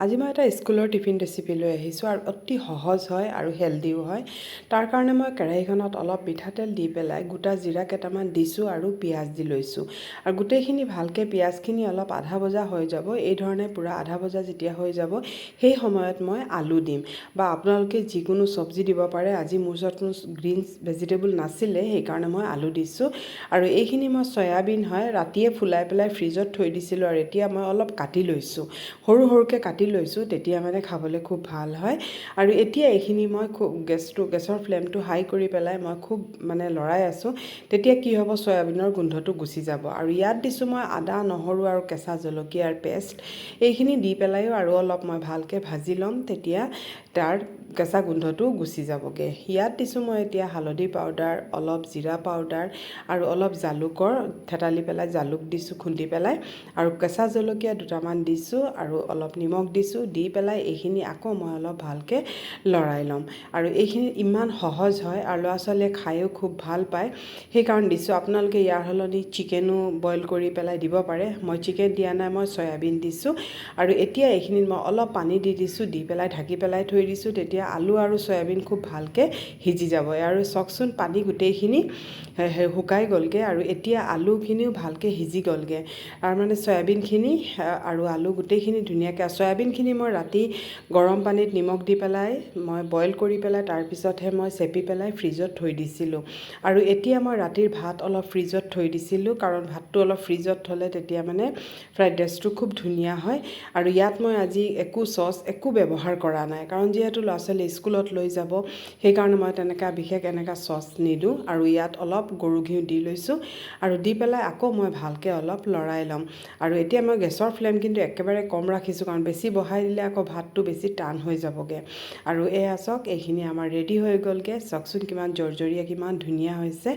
আজি মই এটা স্কুলৰ টিফিন ৰেচিপি লৈ আহিছোঁ আৰু অতি সহজ হয় আৰু হেল্ডিও হয়। তাৰ কাৰণে মই কেৰাহীখনত অলপ মিঠাতেল দি পেলাই গোটা জিৰা কেইটামান দিছোঁ আৰু পিঁয়াজ দি লৈছোঁ। আৰু গোটেইখিনি ভালকৈ পিঁয়াজখিনি অলপ আধা ভজা হৈ যাব, এই ধৰণে পূৰা আধা ভজা যেতিয়া হৈ যাব সেই সময়ত মই আলু দিম বা আপোনালোকে যিকোনো চব্জি দিব পাৰে। আজি মোৰ ওচৰত কোনো গ্ৰীণ ভেজিটেবল নাছিলে, সেইকাৰণে মই আলু দিছোঁ। আৰু এইখিনি মই চয়াবিন হয় ৰাতিয়ে ফুলাই পেলাই ফ্ৰিজত থৈ দিছিলোঁ আৰু এতিয়া মই অলপ কাটি লৈছোঁ, সৰু সৰুকৈ কাটি লৈছোঁ, তেতিয়া মানে খাবলৈ খুব ভাল হয়। আৰু এতিয়া এইখিনি মই খুব গেছৰ ফ্লেমটো হাই কৰি পেলাই মই খুব মানে লৰাই আছোঁ। তেতিয়া কি হ'ব, চয়াবিনৰ গোন্ধটো গুচি যাব। আৰু ইয়াত দিছোঁ মই আদা, নহৰু আৰু কেঁচা জলকীয়াৰ পেষ্ট। এইখিনি দি পেলাইও আৰু অলপ মই ভালকৈ ভাজি ল'ম, তেতিয়া তাৰ কেঁচা গোন্ধটো গুচি যাবগৈ। ইয়াত দিছোঁ মই এতিয়া হালধি পাউডাৰ, অলপ জিৰা পাউডাৰ আৰু অলপ জালুকৰ থেতালি পেলাই জালুক দিছোঁ খুন্দি পেলাই, আৰু কেঁচা জলকীয়া দুটামান দিছোঁ আৰু অলপ নিমখ দিছোঁ। দি পেলাই এইখিনি আকৌ মই অলপ ভালকৈ লৰাই ল'ম। আৰু এইখিনি ইমান সহজ হয় আৰু ল'ৰা ছোৱালীয়ে খায়ো খুব ভাল পায়, সেইকাৰণে দিছোঁ। আপোনালোকে ইয়াৰ সলনি চিকেনো বইল কৰি পেলাই দিব পাৰে। মই চিকেন দিয়া নাই, মই চয়াবিন দিছোঁ। আৰু এতিয়া এইখিনিত মই অলপ পানী দি দিছোঁ, দি পেলাই ঢাকি পেলাই থৈ দিছোঁ। তেতিয়া আলু আৰু চয়াবিন খুব ভালকৈ সিজি যাব। আৰু চাওকচোন পানী গোটেইখিনি শুকাই গ'লগৈ আৰু এতিয়া আলুখিনিও ভালকৈ সিজি গ'লগৈ। আৰু মানে চয়াবিনখিনি আৰু আলু গোটেইখিনি ধুনীয়াকৈ, চয়াবিনখিনি মই ৰাতি গৰম পানীত নিমখ দি পেলাই মই বইল কৰি পেলাই তাৰপিছতহে মই চেপি পেলাই ফ্ৰিজত থৈ দিছিলোঁ। আৰু এতিয়া মই ৰাতিৰ ভাত অলপ ফ্ৰিজত থৈ দিছিলোঁ, কাৰণ ভাতটো অলপ ফ্ৰিজত থ'লে তেতিয়া মানে ফ্ৰাইড ৰাইচটো খুব ধুনীয়া হয়। আৰু ইয়াত মই আজি একো চচ একো ব্যৱহাৰ কৰা নাই, কাৰণ যিহেতু ল'ৰা ছোৱালী স্কুলত লৈ যাব, সেইকাৰণে মই তেনেকৈ বিশেষ এনেকুৱা চচ নিদিওঁ। আৰু ইয়াত অলপ গৰু ঘিউ দি লৈছোঁ আৰু দি পেলাই আকৌ মই ভালকৈ অলপ লৰাই ল'ম। আৰু এতিয়া মই গেছৰ ফ্লেম কিন্তু একেবাৰে কম ৰাখিছোঁ, কাৰণ বেছি বঢ়াই দিলে আকৌ ভাতটো বেছি টান হৈ যাবগৈ। আৰু এয়া চাওক, এইখিনি আমাৰ ৰেডি হৈ গ'লগৈ। চাওকচোন কিমান জৰজৰীয়া, কিমান ধুনীয়া হৈছে।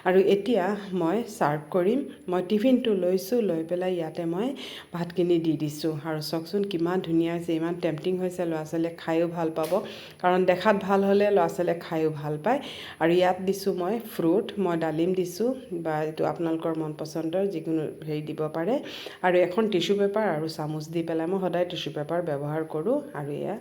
আৰু এতিয়া মই ছাৰ্ভ কৰিম। মই টিফিনটো লৈছোঁ, লৈ পেলাই ইয়াতে মই ভাতখিনি দি দিছোঁ। আৰু চাওকচোন কিমান ধুনীয়া হৈছে, ইমান টেম্পটিং হৈছে। ল'ৰা ছোৱালীয়ে খায়ো ভাল পাব, কাৰণ দেখাত ভাল হ'লে ল'ৰা ছোৱালীয়ে খায়ো ভাল পায়। আৰু ইয়াত দিছোঁ মই ফ্ৰুট, মই ডালিম দিছোঁ, বা এইটো আপোনালোকৰ মন পচন্দৰ যিকোনো হেৰি দিব পাৰে। আৰু এখন টিশ্যু পেপাৰ আৰু চামুচ দি পেলাই, মই সদায় টিশ্যু পেপাৰ ব্যৱহাৰ কৰোঁ। আৰু এয়া